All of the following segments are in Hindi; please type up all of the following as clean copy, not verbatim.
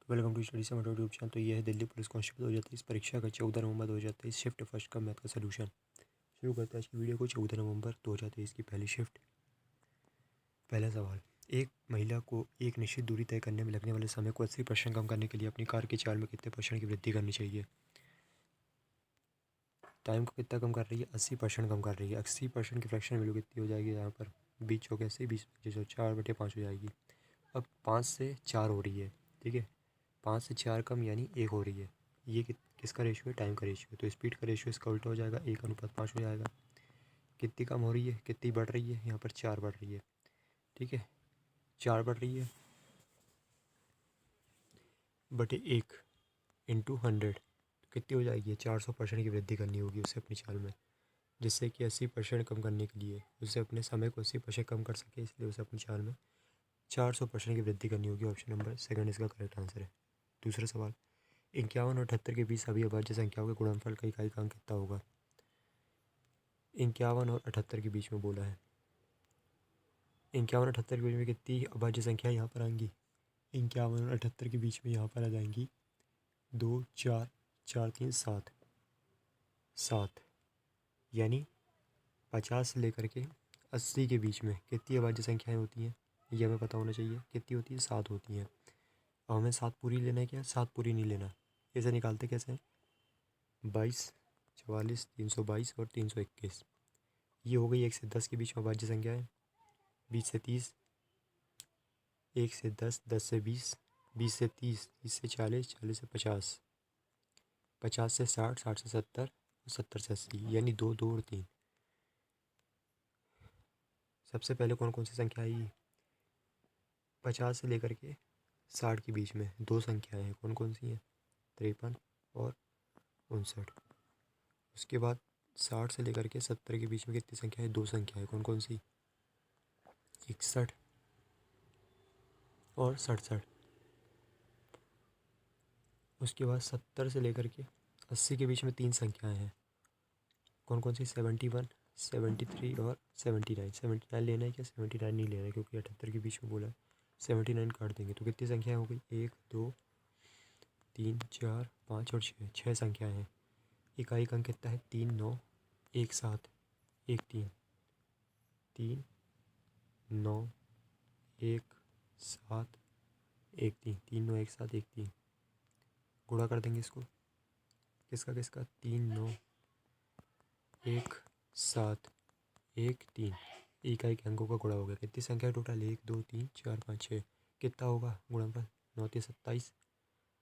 Welcome to study summer YouTube channel. तो ये है दिल्ली पुलिस कांस्टेबल 2023 परीक्षा का 14 नवंबर 2023 शिफ्ट फर्स्ट का मैथ का सोल्यूशन। शुरू करते हैं आज की वीडियो को। 14 नवंबर 2023 की पहली शिफ्ट। पहला सवाल, एक महिला को एक निश्चित दूरी तय करने में लगने वाले समय को 80% कम करने के लिए अपनी कार की चाल में कितने % की वृद्धि करनी चाहिए। टाइम को कितना कम कर रही है? 80% कम कर रही है। 80% की फ्रैक्शन वैल्यू कितनी हो जाएगी? यहाँ पर 20 80 20 4/5 हो जाएगी। अब 5 से 4 हो रही है, ठीक है। 5 से 4 कम यानी 1 हो रही है। ये किसका रेशियो है? टाइम का रेशियो। तो स्पीड का रेशियो इसका उल्टा हो जाएगा, 1:5 हो जाएगा। कितनी कम हो रही है, कितनी बढ़ रही है? यहाँ पर 4 बढ़ रही है, ठीक है। 4 बढ़ रही है बटे 1 इंटू 100 कितनी हो जाएगी? 400% की वृद्धि करनी होगी उसे अपनी चाल में, जिससे कि 80% कम करने के लिए उसे अपने समय को 80% कम कर सके, इसलिए उसे अपनी चाल में 400% की वृद्धि करनी होगी। ऑप्शन नंबर सेकंड इसका करेक्ट आंसर है। दूसरा सवाल, 51 और 78 के बीच सभी अभाज्य संख्याओं के गुणनफल का इकाई अंक कितना होगा। 51 और 78 के बीच में बोला है। 51 और 78 के बीच में कितनी अभाज्य संख्या यहाँ पर आएंगी? 51 और 78 के बीच में यहाँ पर आ जाएंगी 2 4 4 3 7 7, यानी 50 से लेकर के 80 के बीच में कितनी अभाज्य संख्याएँ होती हैं ये हमें पता होना चाहिए। कितनी होती है? 7 होती हैं। अब हमें 7 पूरी लेना है क्या? 7 पूरी नहीं लेना। इसे निकालते कैसे हैं? 22 44 322 और 321। ये हो गई 1 से 10 के बीच में अभाज्य संख्याएँ। 20 से 30, 1 से 10, 10 से 20, 20 से 30, 30 से 40, 40 से 50, 50 से 60, 60 से 70 और 70 से 80, यानी 2 2 और 3। सबसे पहले कौन कौन सी संख्या आई? 50 से लेकर के 60 के बीच में 2 संख्याएँ हैं। कौन कौन सी हैं? 53 और 59। उसके बाद 60 से लेकर के 70 के बीच में कितनी संख्या है? 2 संख्या है। कौन कौन सी? 61 और 67। उसके बाद 70 से लेकर के 80 के बीच में 3 संख्याएं हैं। कौन कौन सी? 71 73 और 79। 79 लेना है क्या? 79 नहीं लेना है, क्योंकि 78 के बीच में बोला है। 79 काट देंगे तो कितनी संख्याएं हो गई? 1 2 3 4 5 और 6, 6 संख्याएं हैं। इकाई का अंक कितना है? 3 9 1 7 1 3, 3 9 1 7 1 3, 3 9 1 7 1 3। गुणा कर देंगे इसको। किसका किसका? 3 9 1 7 1 3। इकाई के अंकों का गुणा हो गया। कितनी संख्या टोटल? 1 2 3 4 5 6। कितना होगा गुणनफल? 9 3 27,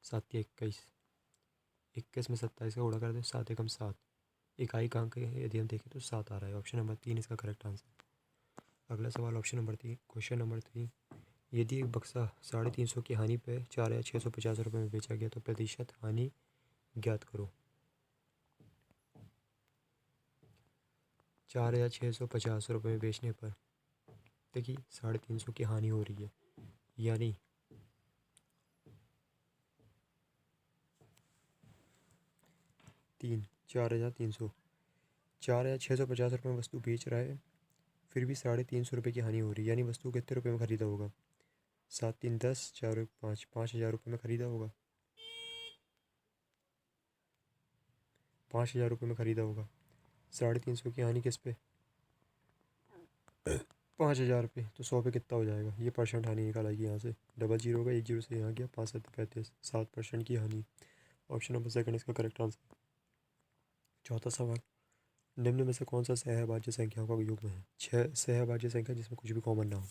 7 3 21। 21 में 27 का गुणा कर दो, 7 एकम 7। इकाई का अंक यदि हम देखें तो 7 आ रहा है। ऑप्शन नंबर 3 इसका करेक्ट आंसर। अगला सवाल ऑप्शन नंबर 3, क्वेश्चन नंबर 3। यदि एक बक्सा 350 की हानि पे 4,650 रुपये में बेचा गया तो प्रतिशत हानि ज्ञात करो। 4,650 रुपये में बेचने पर देखिए 350 की हानि हो रही है, यानी 4,300। 4,650 रुपये में वस्तु बेच रहा है, फिर भी 350 रुपये की हानि हो रही है, यानी वस्तु कितने रुपये में ख़रीदा होगा? 7 3 10, 4 1 5, 5,000 रुपये में ख़रीदा होगा। 5,000 रुपये में ख़रीदा होगा। 350 की हानि किस पे? 5,000 रुपये। तो 100 पे कितना हो जाएगा? ये परसेंट हानि निकाल आएगी यहाँ से। डबल जीरो होगा, 1 जीरो से यहाँ गया, 5 7 35, 7% की हानि। ऑप्शन नंबर सेकंड इसका करेक्ट आंसर। चौथा सवाल, निम्न में से कौन सा सहअभाज्य संख्याओं का युग्म है? 6 सहअभाज्य संख्या जिसमें कुछ भी कॉमन ना हो।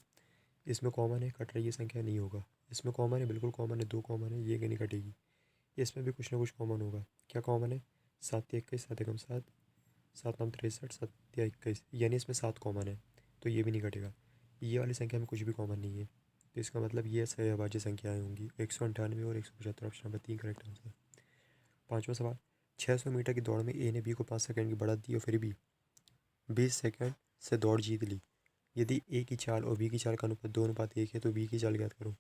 इसमें कॉमन है, कट रही है संख्या, नहीं होगा। इसमें कॉमन है, बिल्कुल कॉमन है, 2 कॉमन है, ये नहीं कटेगी। इसमें भी कुछ ना कुछ कॉमन होगा। क्या कॉमन है? 7 21, 7 एकम 7, 7 9 63, 7 21, यानी इसमें 7 कॉमन है, तो ये भी नहीं कटेगा। ये वाली संख्या में कुछ भी कॉमन नहीं है, तो इसका मतलब ये सहअभाज्य संख्याएँ होंगी। 198 और 175। Option number 3 correct answer. पाँचवा सवाल, 600 मीटर की दौड़ में ए ने बी को 5 सेकंड की बढ़त दी और फिर भी 20 सेकंड से दौड़ जीत ली। यदि ए की चाल और बी की चाल का अनुपात 2:1 है तो बी की चाल ज्ञात करो।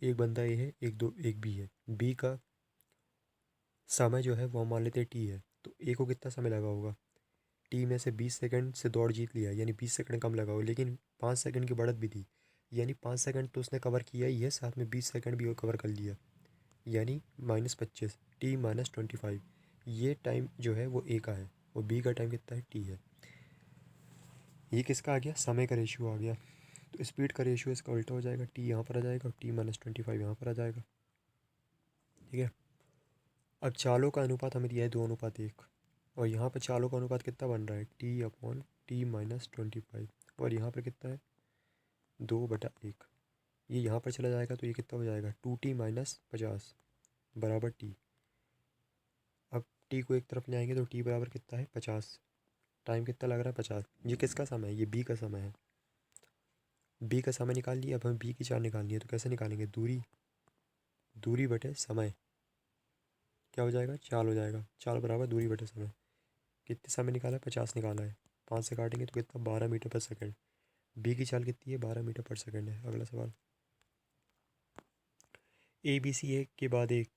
एक बंदा ए है, एक बी है। बी का समय जो है वो मान लेते हैं टी है, तो ए को कितना समय लगा होगा? टी में से 20 सेकंड से दौड़ जीत लिया, यानी 20 सेकंड कम लगा हो, लेकिन 5 सेकंड की बढ़त भी थी। यानी 5 सेकंड तो उसने कवर किया ही है, साथ में 20 सेकंड भी और कवर कर लिया, यानी -25 t-25। ये टाइम जो है वो ए का है और बी का टाइम कितना है, टी है। ये किसका आ गया, समय का रेशियो आ गया। तो स्पीड का रेशियो इसका उल्टा हो जाएगा, टी यहाँ पर आ जाएगा और t-25 यहाँ पर आ जाएगा। ठीक है। अब चालों का अनुपात हमें दिया है 2:1 और यहाँ पर चालों का अनुपात कितना बन रहा है, t/t-25 और यहाँ पर कितना है 2/1। ये यहाँ पर चला जाएगा तो ये कितना हो जाएगा 2t-50 बराबर टी। अब टी को एक तरफ ले आएंगे तो टी बराबर कितना है 50। टाइम कितना लग रहा है 50। ये किसका समय है, ये बी का समय है। बी का समय निकाल लिया, अब हमें बी की चाल निकालनी है तो कैसे निकालेंगे, दूरी, दूरी बटे समय क्या हो जाएगा, चाल हो जाएगा। चाल बराबर दूरी बटे समय। कितने समय निकाला है, 50 निकाला है। 5 से काटेंगे तो कितना 12 मीटर पर सेकंड। बी की चाल कितनी है, 12 मीटर पर सेकंड है। अगला सवाल, ए बी सी एक के बाद एक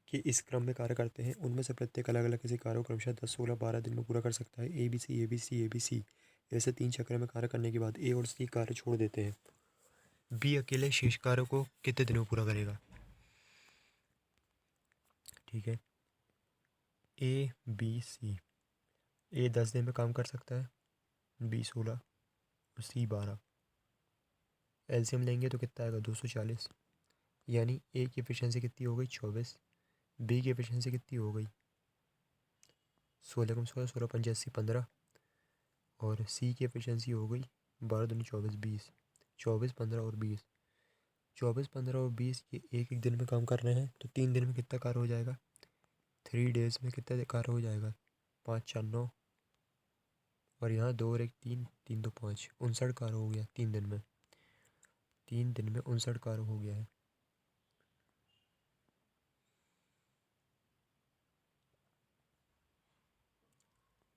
के इस क्रम में कार्य करते हैं, उनमें से प्रत्येक अलग अलग किसी कार्य को क्रमशः 10, 16, 12 दिन में पूरा कर सकता है। A B C A B C A B C ऐसे 3 चक्र में कार्य करने के बाद ए और सी कार्य छोड़ देते हैं। बी अकेले शेष कार्य को कितने दिनों में पूरा करेगा। ठीक है, ए बी सी, ए 10 दिन में काम कर सकता है, बी 16 और सी 12। एलसीएम लेंगे तो कितना आएगा 240। यानी ए की एफिशिएंसी कितनी हो गई 24, बी की एफिशिएंसी कितनी हो गई 16 16 85 15 और सी की एफिशिएंसी हो गई 12 दूनी 24 20। 24 15 और 20, 24 15 और 20 ये एक एक दिन में काम कर रहे हैं तो 3 दिन में कितना कार्य हो जाएगा, 3 डेज में कितना कार्य हो जाएगा, 5 4 9 और यहाँ 2 और 1 3, 3 2 5, 59 कार्य हो गया 3 दिन में। 3 दिन में 59 कार्य हो गया है।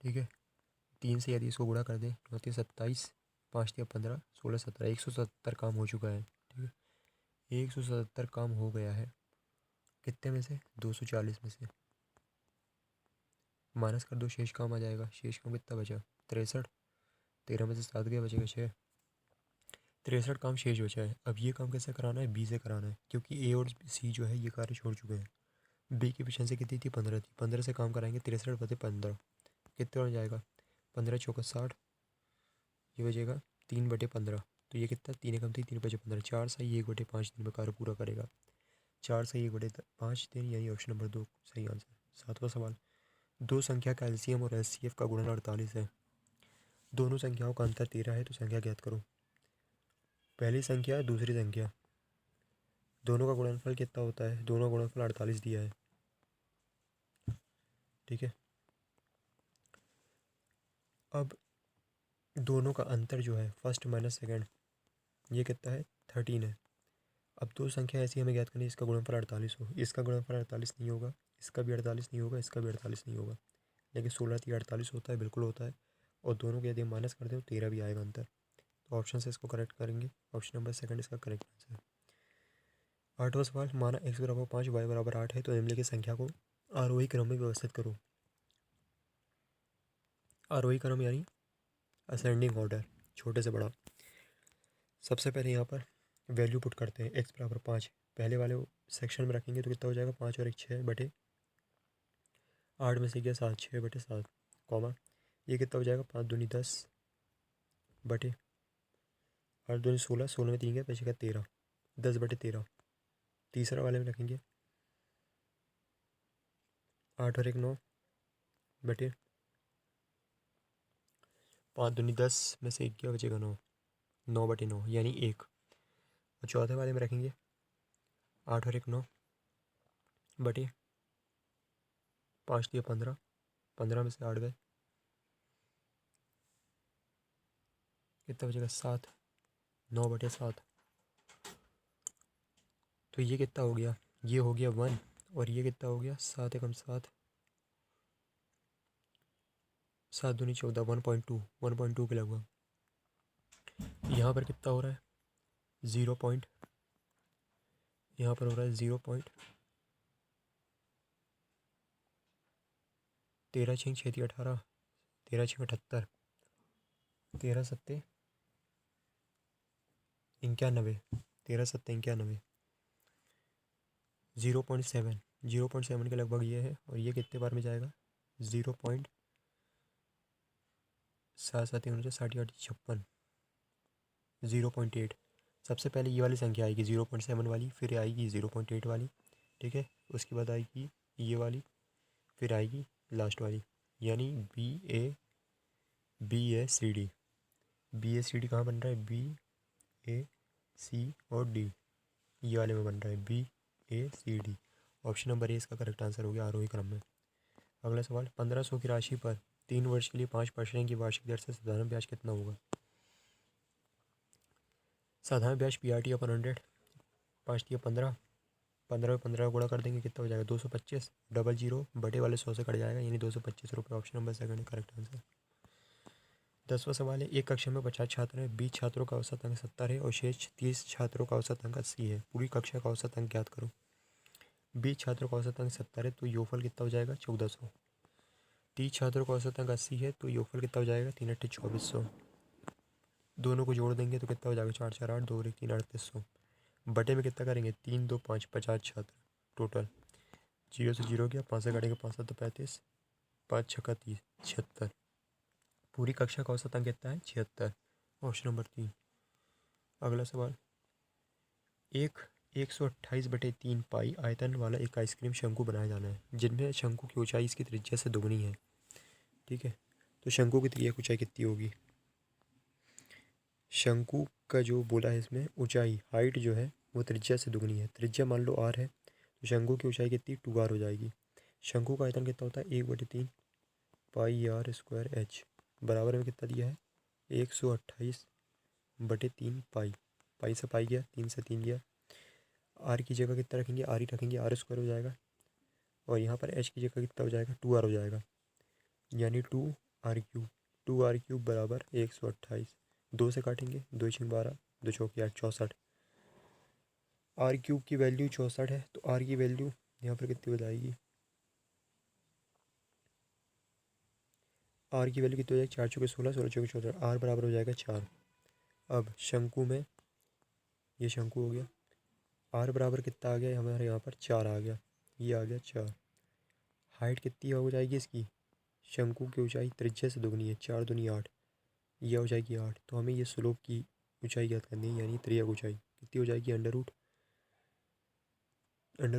ठीक है, 3 से यदि इसको गुणा कर दें 9 3 27, 5 3 15 16 17, 170 काम हो चुका है। ठीक है, 170 काम हो गया है। कितने में से, 240 में से। माइनस कर दो, शेष काम आ जाएगा। शेष काम कितना बचा, 63। 13 में से 7 गया, बचेगा 6। 63 काम शेष बचा है। अब ये काम कैसे कराना है, बी से कराना है क्योंकि ए और सी जो है ये कार्य छोड़ चुके हैं। बी की एफिशिएंसी कितनी थी, 15 थी। 15 से काम कराएंगे, 63/15 कितने हो जाएगा, 15 चौका 60, ये बचेगा 3/15। तो ये कितना, 3 एकम थी, 3 × 15, 4 सही 1/5 दिन में कार्य पूरा करेगा। 4 सही 1/5 दिन, यही ऑप्शन नंबर 2 सही आंसर। 7वां सवाल, दो संख्या का एलसीएम और एचसीएफ का गुणन 48 है। दोनों संख्याओं का अंतर 13 है तो संख्या ज्ञात करो। पहली संख्या दूसरी संख्या, दोनों का गुणनफल कितना होता है, दोनों का गुणनफल 48 दिया है। ठीक है, अब दोनों का अंतर जो है फर्स्ट माइनस सेकंड ये कितना है 13 है। अब दो संख्या ऐसी हमें ज्ञात करनी है इसका गुणनफल 48 हो। इसका गुणनफल 48 नहीं होगा, इसका भी 48 नहीं होगा, इसका भी 48 नहीं होगा, लेकिन 16 3 48 होता है, बिल्कुल होता है। और दोनों को यदि हम माइनस कर दें तो 13 भी आएगा अंतर। तो ऑप्शन से इसको करेक्ट करेंगे, ऑप्शन नंबर सेकंड इसका करेक्ट आंसर। 8वां सवाल, माना x बराबर 5 y बराबर 8 है तो निम्नलिखित संख्या को आरोही क्रम में व्यवस्थित करो। आरोही क्रम यानी असेंडिंग ऑर्डर, छोटे से बड़ा। सबसे पहले यहाँ पर वैल्यू पुट करते हैं, x बराबर 5 पहले वाले सेक्शन में रखेंगे तो कितना हो जाएगा, 5 और 1 6/8 में से गया 7, 6/7 कॉमा ये कितना हो जाएगा, 5 दूनी 10 बटे 8 दूनी 16, 16 में 3 गया बचेगा 13, 10/13। तीसरा वाले में रखेंगे 8 और 1 9 बटे 5 दूनी 10 में से 1 गया बचेगा 9, 9/9 यानी 1। और चौथे वाले में रखेंगे 8 और 1 9 बटे 5 दिया 15, 15 में से 8 गए कितना बचेगा 7, 9/7। तो ये कितना हो गया, ये हो गया 1 और ये कितना हो गया 7 एकम 7, 7 दूनी 14, 1.2, 1.2 के लगभग। यहाँ पर कितना हो रहा है 0 पॉइंट, यहाँ पर हो रहा है 0.13 6 6 18, 13 6 78, 13 7 91, 13 7 91, 0.7 के लगभग ये है। और ये कितने बार में जाएगा? 0.7 7 3 60 0.8। सबसे पहले ये वाली संख्या आएगी 0.7 वाली, फिर आएगी 0.8 वाली, ठीक है। उसके बाद आएगी ये वाली, फिर आएगी लास्ट वाली, यानी BACD। BACD कहाँ बन रहा है? BAC और D, ये वाले में बन रहा है BACD। ऑप्शन नंबर ए इसका करेक्ट आंसर हो गया आरोही क्रम में। अगला सवाल, 1500 की राशि पर 3 वर्ष के लिए 5% की वार्षिक दर से साधारण ब्याज कितना होगा? साधारण ब्याज PRT अपन 100, 5×15, 15 गुणा कर देंगे, कितना हो जाएगा? 225। डबल जीरो बटे वाले 100 से कट जाएगा, यानी 225 रुपये। Option number second correct answer. 10वां सवाल है, एक कक्षा में 50 छात्र हैं, 20 छात्रों का औसत अंक 70 है और शेष 30 छात्रों का औसत अंक 80 है। पूरी कक्षा का औसत अंक ज्ञात करो। 20 छात्रों का औसत अंक 70 है तो योगफल कितना हो जाएगा? 1400। 30 छात्रों का औसत अंक 80 है तो योगफल कितना हो जाएगा? 3 8 2400। दोनों को जोड़ देंगे तो कितना हो जाएगा? 4 4 8 2 1 3 3800। बटे में कितना करेंगे? 3 2 5 50 छात्र टोटल। जीरो से जीरो गया, 5 से कटेंगे, 5 7 35, 5 6 30 76। पूरी कक्षा का औसत अंक कितना है? 76। Option number 3। अगला सवाल, एक 128/3 पाई आयतन वाला एक आइसक्रीम शंकु बनाया जाना है, जिनमें शंकु की ऊंचाई इसकी त्रिज्या से दोगुनी है, ठीक है। तो शंकु की त्रिज्या ऊंचाई कितनी होगी? शंकु का जो बोला है इसमें ऊंचाई, हाइट जो है वो त्रिज्या से दुगनी है। त्रिज्या मान लो R है, तो शंकु की ऊंचाई कितनी? 2R हो जाएगी। शंकु का आयतन कितना होता है? 1/3 पाई R² H, बराबर में कितना दिया है? 128/3 पाई। पाई से पाई गया, 3 से 3 गया। R की जगह कितना रखेंगे? R ही रखेंगे, R² हो जाएगा। और यहाँ पर H की जगह कितना हो जाएगा? 2R हो जाएगा, यानी 2R³। 2R³ बराबर 128। 2 से काटेंगे, 2 6 12, 2 चौकी 8 64। R³ की वैल्यू 64 है तो R की वैल्यू यहाँ पर कितनी हो जाएगी? R की वैल्यू कितनी हो जाएगी? 4 चौके 16, 16 चौके 64। R बराबर हो जाएगा 4। अब शंकु में, ये शंकु हो गया, R बराबर कितना आ गया हमारे यहाँ पर? 4 आ गया, ये आ गया 4। हाइट कितनी हो जाएगी इसकी? शंकु की ऊंचाई त्रिज्या से दोगुनी है, 4 दूनी 8, ये हो जाएगी 8। तो हमें ये स्लोप की ऊंचाई ज्ञात करनी है, यानी त्रिज्या ऊंचाई कितनी हो जाएगी? अंडर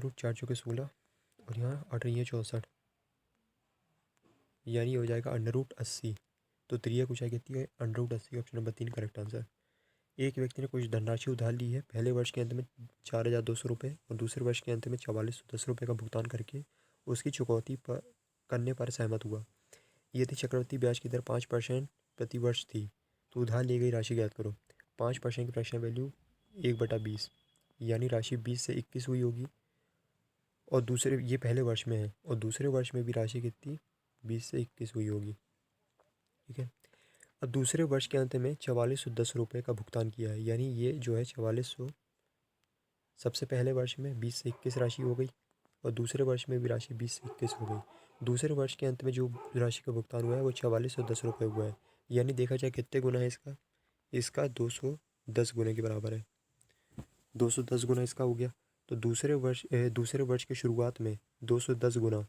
रूट 4 चौके 16 और यहाँ 8 रही है 64, यानी हो जाएगा √80। तो त्रिज्या की ऊंचाई कितनी है? √80। Option number 3 correct answer. एक व्यक्ति ने कुछ धनराशि उधार ली है, पहले वर्ष के अंत में 4200 रुपये और दूसरे वर्ष के अंत में 4410 रुपये का भुगतान करके उसकी चुकौती पर करने पर सहमत हुआ। यदि चक्रवृद्धि ब्याज की दर 5% प्रति वर्ष थी तो उधार ली गई राशि ज्ञात करो। 5% की फ्रैक्शन वैल्यू 1/20, यानी राशि 20 से 21 हुई होगी। और दूसरे, ये पहले वर्ष में है, और दूसरे वर्ष में भी राशि कितनी? 20 से 21 हुई होगी, ठीक है। अब दूसरे वर्ष के अंत में 4410 रुपये का भुगतान किया है, यानी ये जो है 4400 सबसे पहले वर्ष में 20 से 21 राशि हो गई और दूसरे वर्ष में भी राशि 20 से 21 हो गई। दूसरे वर्ष के अंत में जो राशि का भुगतान हुआ है वो 4410 रुपये हुआ है, यानी देखा जाए कितने गुना है इसका? इसका 210 गुने के बराबर है। 210 गुना इसका हो गया। तो दूसरे वर्ष के शुरुआत में 210 गुना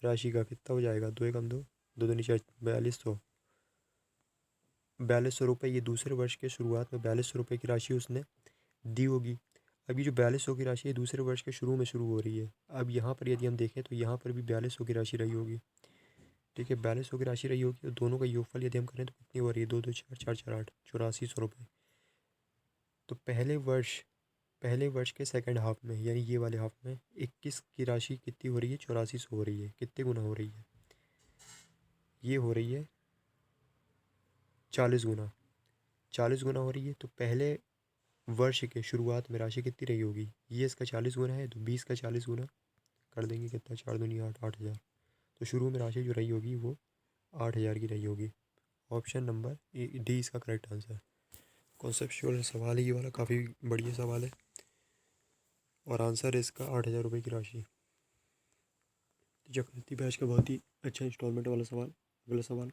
राशि का कितना हो जाएगा? 2 एकम 2, 2 दूनी 4, 4200। 4200 रुपये ये दूसरे वर्ष के शुरुआत में 4200 रुपये की राशि उसने दी होगी। अब ये जो 4200 की राशि है दूसरे वर्ष के शुरू में शुरू हो रही है। अब यहाँ पर यदि हम देखें तो यहाँ पर भी 4200 की राशि रही होगी, ठीक है। 4200 की राशि रही होगी और दोनों का योगफल यदि हम करें तो कितनी हो रही है? 2 2 4 4 4 8, 8400 रुपये। तो पहले वर्ष के सेकंड हाफ में, यानी ये वाले हाफ में 21 की राशि कितनी हो रही है? 8400 हो रही है। कितने गुना हो रही है? ये हो रही है 40 गुना। 40 गुना हो रही है। तो पहले वर्ष के शुरुआत में राशि कितनी रही होगी? ये इसका 40 गुना है, तो 20 का 40 गुना कर देंगे, कितना? 4 दूनी 8, 8000। तो शुरू में राशि जो रही होगी वो 8000 की रही होगी। ऑप्शन नंबर D इसका करेक्ट आंसर। कॉन्सेप्चुअल सवाल है ये वाला, काफ़ी बढ़िया सवाल है और आंसर है इसका 8000 रुपये की राशि। चक्रवृद्धि ब्याज का बहुत ही अच्छा इंस्टॉलमेंट वाला सवाल। अगला सवाल,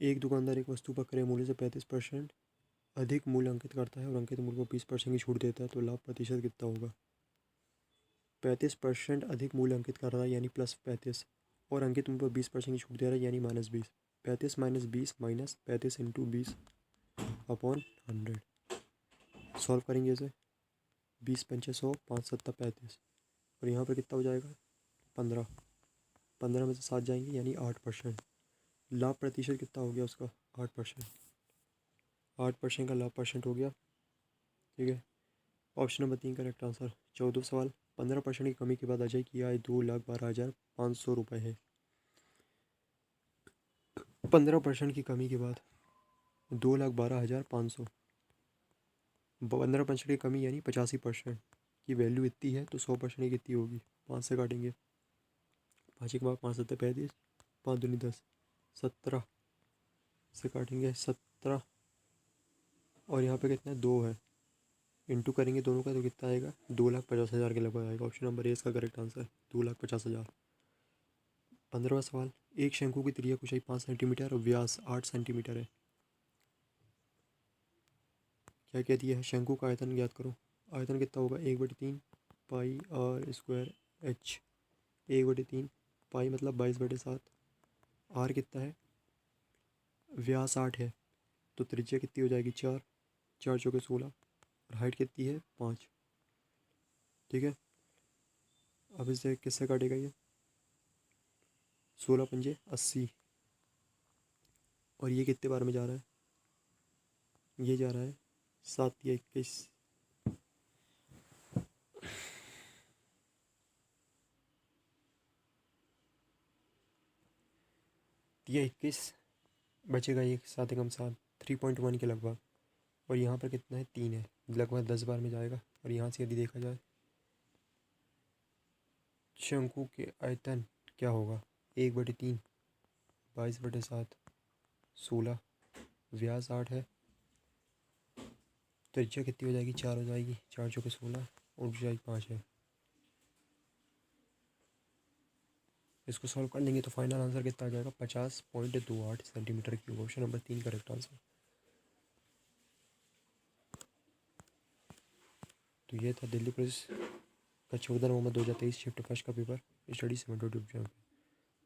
एक दुकानदार एक वस्तु पर क्रय मूल्य से 35% अधिक मूल्य अंकित करता है और अंकित मूल्य को 20% की छूट देता है तो लाभ प्रतिशत कितना होगा? 35% अधिक मूल्य अंकित कर रहा है यानी +35, और अंकित मूल्य पर 20% की छूट दे रहा है यानी -20। 35 माइनस 20 माइनस 35 इंटू 20/100। सॉल्व करेंगे इसे। 20×5 = 100, 5×7 = 35, और यहाँ पर कितना हो जाएगा? 15। 15 में से 7 जाएंगे यानी 8%। लाभ प्रतिशत कितना हो गया उसका? 8%। 8% का लाभ परसेंट हो गया। ठीक है, ऑप्शन नंबर 3 करेक्ट आंसर। 14 सवाल। 15% की कमी के बाद अजय की आय 2,12,500 रुपये है। 15% की कमी के बाद 2,12,500। 15% की कमी यानी 85% की वैल्यू इतनी है तो 100% की कितनी होगी? 5 से काटेंगे। 5 के बाद 5 7 35, 5 दूनी 10, 17 से काटेंगे 17, और यहाँ पे कितना है? 2 है। इंटू करेंगे दोनों का तो कितना आएगा? 2,50,000 के लगभग आएगा। ऑप्शन नंबर ए इसका करेक्ट आंसर, 2,50,000। 15वां सवाल। एक शंकु की त्रिज्या ऊंचाई 5 सेंटीमीटर और व्यास 8 सेंटीमीटर है। क्या कह दिया है? शंकु का आयतन ज्ञात करो। आयतन कितना होगा? 1/3 पाई आर स्क्वायर एच। 1/3 पाई मतलब 22/7। आर कितना है? व्यास 8 है तो त्रिज्या कितनी हो जाएगी? 4। 4 चौके 16, और हाइट कितनी है? 5। ठीक है, अब इसे किससे काटेगा ये? 16 पंजे 80, और ये कितने बार में जा रहा है? ये जा रहा है 7 या 21। ये 21 बचेगा, ये 7 एकम 7, 3.1 के लगभग, और यहाँ पर कितना है? 3 है, लगभग 10 बार में जाएगा। और यहाँ से यदि देखा जाए शंकु के आयतन क्या होगा? 1/3 22/7 16, व्यास 8 है, त्रिज्या कितनी हो जाएगी? 4 हो जाएगी। 4 चौके 16, और ऊंचाई 5 है। इसको सॉल्व कर लेंगे तो फाइनल आंसर कितना आ जाएगा? 50.28 centimetre cube. Option number 3 correct answer. तो ये था दिल्ली पुलिस का 14 नवंबर 2023 शिफ्ट फर्स्ट का पेपर। स्टडी 7 यूट्यूब चैनल पर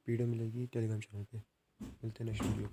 पीडीएफ मिलेगी टेलीग्राम चैनल पे। मिलते हैं नेक्स्ट वीडियो।